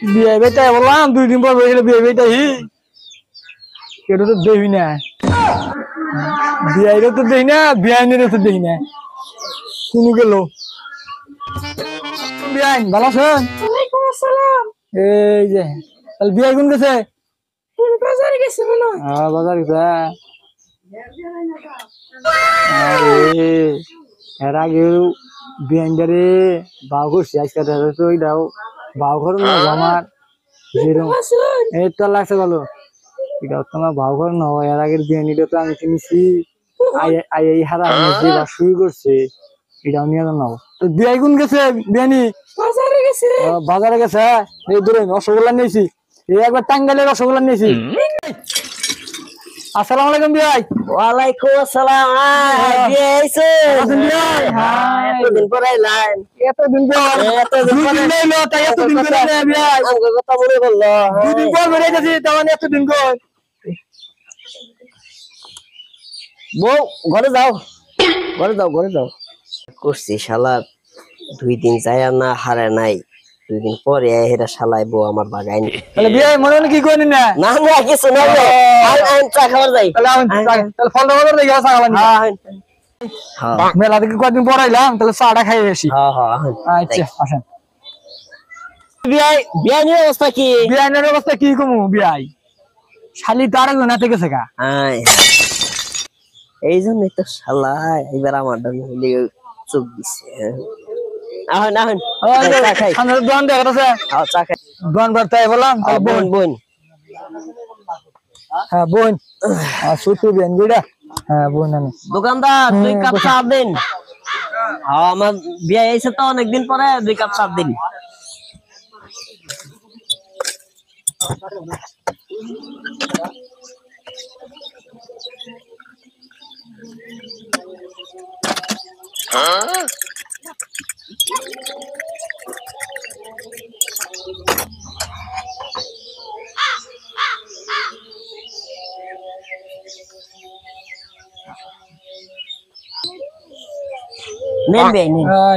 বিয়ে বেটা বললাম 2 দিন পর হয়ে গেল বিয়ে বেটা হি কেটে তো দেই না বিয়ে তো দেই না বিয়ে নিয়ে তো দেই না কোন গেল বিয়ে ভালো আছেন ওয়ালাইকুম আসসালাম এই যে তাহলে বিয়ে কোন গেছে বাজারে গেছে মনে হ্যাঁ বাজার গেছে আরে এর আগে বিয়ান্ডারে বাউ করছি আজকে তো ওইটাও বাউ করো না আমার এই তো লাগছে ভালো এটা তোমার বাউ করো না এর আগের বিয়ানিটা তো আমি কিনেছি এই হারা যেটা শুরু করছে এটাও নিয়ে নাও তো বিয়াই গুন গেছে বিয়ানি বাজারে গেছে এই দূরে রসগোল্লা নিয়েছি এই একবার টাঙ্গাইলের রসগোল্লা নিয়েছি আসসালামু আলাইকুম বিয়াই ওয়ালাইকুম আসসালাম বিয়ে আইছে এতদিন পর আইলেন এতদিন হইলো তাই এতদিন পরে বিয়াই আমাকে কথা মনে করলো 2 দিন পর বেরিয়ে গেছি তেমন এতদিন পর বউ ঘরে যাও করছি শালা 2 দিন যায় না হারে নাই 2 দিন পরে এরা শালাই বউ আমার বাগাইনি তাহলে বিয়াই মনে কি কইনি না না কিছু না আইন চা খাবার যাই তাহলে ফল খাবার দেই চা খাবার হ্যাঁ মেলা থেকে কয়েকদিন পর আইলাম তাহলে চাটা খাই আসি হ্যাঁ আচ্ছা আসেন বিয়ানের অবস্থা কি বিয়ানের অবস্থা কি কমু বিয়াই শালি তো আরেক জনাতে গেছে গা এই জন্যই তো শালা এবার আমার চোখ দিচ্ছে আহন চা খাই দোকান দেখাচ্ছে চা খাই দোকান বার্তা বললাম বোন হ্যাঁ বোন সুতু বেন গুড়া হ্যাঁ বোন আমি দোকানদার 2 কাপ চা দিন আমার বিয়ে এসে তো অনেকদিন পরে 2 কাপ চা দিন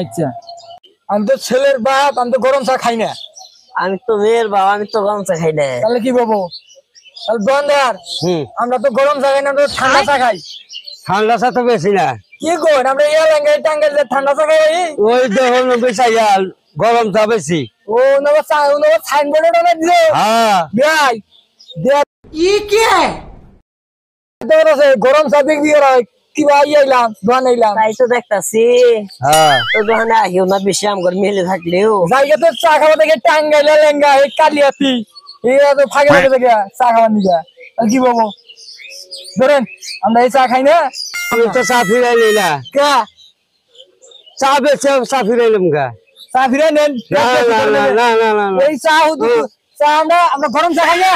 আচ্ছা আমি তো ছেলের বাপ আমি তো গরম চা খাই না আমি তো মেয়ের বাবা আমি তো গরম চা খাই না তাহলে কি বলবো তাহলে দোকানদার আমরা তো গরম চা খাই না আমরা ঠান্ডা চা খাই ঠান্ডা চা তো বেশি না কি করেন আমরা এলাকায় টাঙ্গাইলে ঠান্ডা চা খাই ওই দেখুন গরম চা বেশি ও নবা চা নবা সাইনবোর্ডে টানা দিছে হ্যাঁ ভাই ই কি আছে গরম চা বিক্রি করা কি ভাই আইলাম বানাইলাম তাই তো দেখতাছি হ্যাঁ তো দোকানে আহিও না বেশি আমগর মেলে থাকলেও জায়গা তো চা খাওয়া থেকে টাঙ্গাইলে লেঙ্গা এই কালিয়াতি এই তো ফাঁকে ফাঁকে থেকে চা খাওয়া নিগা কি বলবো ধরেন আমরা এই চা খাই না আমি তো চা ফিরাই নিলা কা চা বেচে চা ফিরাইলাম গা চা ফিরে নেন না এই চা চা আমরা গরম চা খাই না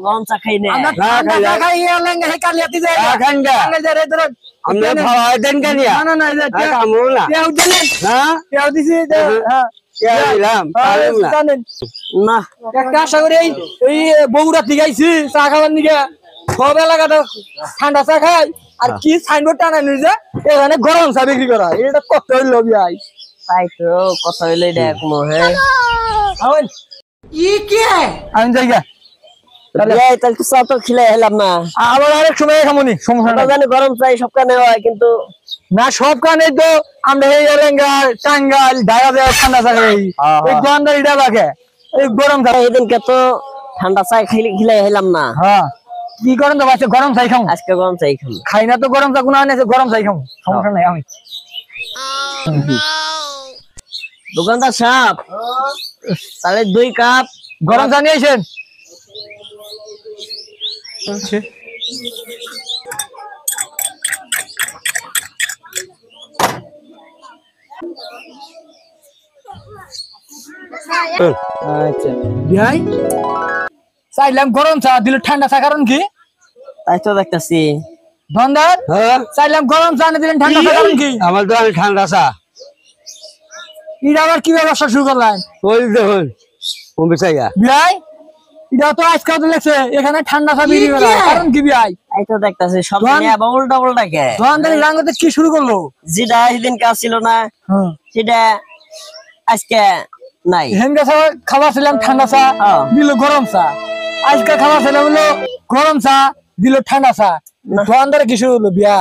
গরম চা খাই না আমরা ঠান্ডা চা খাই লেঙ্গা এই কালিয়াতি যায় টাঙ্গাইল যায় ধরেন আমরা খাওয়া দেন কেনিয়া না কামড় না পেঁয়াজ দিলেন হ্যাঁ পেঁয়াজ দিছি হ্যাঁ দিলাম না একটা আশা করি এই বগুড়া থেকে আইছি চা খাবার নিগে সব এলাকাটা ঠান্ডা চা খাই আর কি সাইনবোর্ড টানা নিয়ে এখানে গরম চা বিক্রি করা এটা কত হইল ভাই তাই তো কথা হইলে এটা কোনো হ্যাঁ আমি জায়গা তাহলে তো চা তো খিলাই হেলাম না আবার আরেক সময় খামনি সমস্যা জানি গরম চাই সব কানে হয় কিন্তু না সব কানে তো আমরা এই এলেঙ্গা টাঙ্গাইল ঢাকা যায় ঠান্ডা চা খাই এই দোকানদার এটা রাখে এই গরম চা এদিনকে তো ঠান্ডা চা খিলাই হেলাম না হ্যাঁ কি করেন তো বাচ্চা গরম চাই খাও আজকে গরম চাই খাম খাই না তো গরম চা কোনো আনে গরম চাই খাও সমস্যা নাই আমি দোকানদার সাহেব তাহলে 2 কাপ গরম চা নিয়েছেন আচ্ছা ভাই চাইলাম গরম চা দিলে ঠান্ডা চা কারণ কি তাই তো দেখতেছি দোকানদার চাইলাম গরম চা দিলেন ঠান্ডা চা কারণ কি আমার তো ঠান্ডা চা এটা আবার কি ব্যবসা শুরু করলেন ওই দেখুন কমবে চাইয়া ভাই এটা তো আজকাল লেগেছে এখানে ঠান্ডা চা বিক্রি করা কারণ কি ভাই তাই তো দেখতেছি সব নিয়ে আবার উল্টা উল্টা কে দোকানদার রাঙ্গতে কি শুরু করলো যেটা সেদিন কাজ ছিল না সেটা আজকে নাই হেনকা খাবার ছিলাম ঠান্ডা চা হ্যাঁ। দিল গরম চা আজকে খাবার ছিলাম হলো গরম চা দিল ঠান্ডা চা দোকানদারে কিছু হলো বিয়া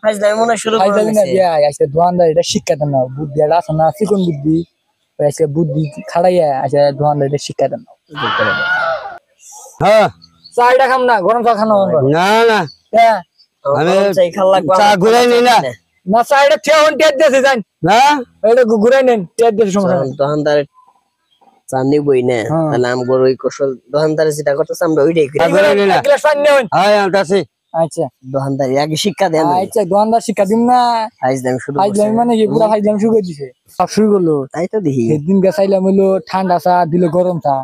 ফাইজলামি মনে হয় শুরু করে ফাইজলামি না দিছে। বিয়া আজকে দোকানদার এটা শিক্ষা দেন না বুদ্ধি এটা আছে না চিকন বুদ্ধি ওই আজকে বুদ্ধি খাড়াইয়া আজকে দোকানদার এটা শিক্ষা দেন না হ্যাঁ চা এটা খাম না গরম চা খানো না না হ্যাঁ আমি গরম চাই খাওয়া লাগবে চা আমার। ঘুরাই নি না না চা এটা ঠেউন টেট দিয়েছে জান না এটা ঘুরাই নেন টেট দিয়েছে সমস্যা নেই দোকানদার চা নিবই না হ্যাঁ। তাহলে আমগর ওই কৌশল দোকানদার যেটা করতেছে আমরা ওইটাই করি। চা ঘুরাই নি না এক গ্লাস পানি নেন হ্যাঁ আমি আছে আচ্ছা দোকানদার আগে শিক্ষা দেন আচ্ছা দোকানদার শিক্ষা দিম না ফাইজলামি শুরু করছে। ফাইজলামি মানে কি পুরা ফাইজলামি শুরু করে দিছে সব শুরু করলো তাই তো দেখি সেদিন চাইলাম হইলো ঠান্ডা চা দিল গরম চা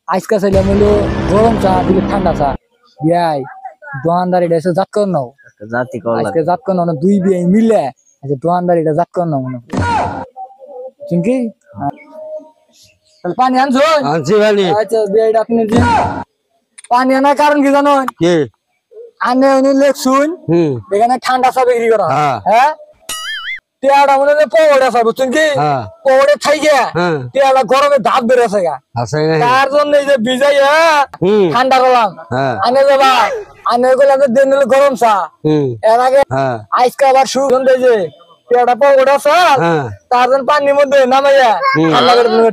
আজকে চাইলাম হইলো গরম চা দিল ঠান্ডা চা বিয়াই দোকানদার এটা এসে জাত কর নাও একটা জাতি কল আজকে জাত কর নাও না দুই বিয়াই মিলে আজকে দোকানদার এটা জাত কর নাও মনে চিনকি পানি আনছো আনছি বানি আচ্ছা বিয়াইটা আপনি দিন পানি আনার কারণ কি জানো কি আনে উনি লেখ শুন এখানে ঠান্ডা চা বিক্রি করা হ্যাঁ। হ্যাঁ টিয়াটা মনে হয় পকোড়া চা বুঝছেন কি হ্যাঁ পকোড়ে খাই গিয়া হ্যাঁ টিয়াটা গরমে ধাপ বেড়েছে গা আছে না তার জন্য এই যে ভিজাইয়া হুম ঠান্ডা করলাম হ্যাঁ আনে যাবা আনে করলাম যে দিন হলো গরম চা এর আগে হ্যাঁ আজকে আবার সুগন্ধ যে টিয়াটা পকোড়া চা হ্যাঁ তার জন্য পানির মধ্যে নামাইয়া ঠান্ডা করে দিল।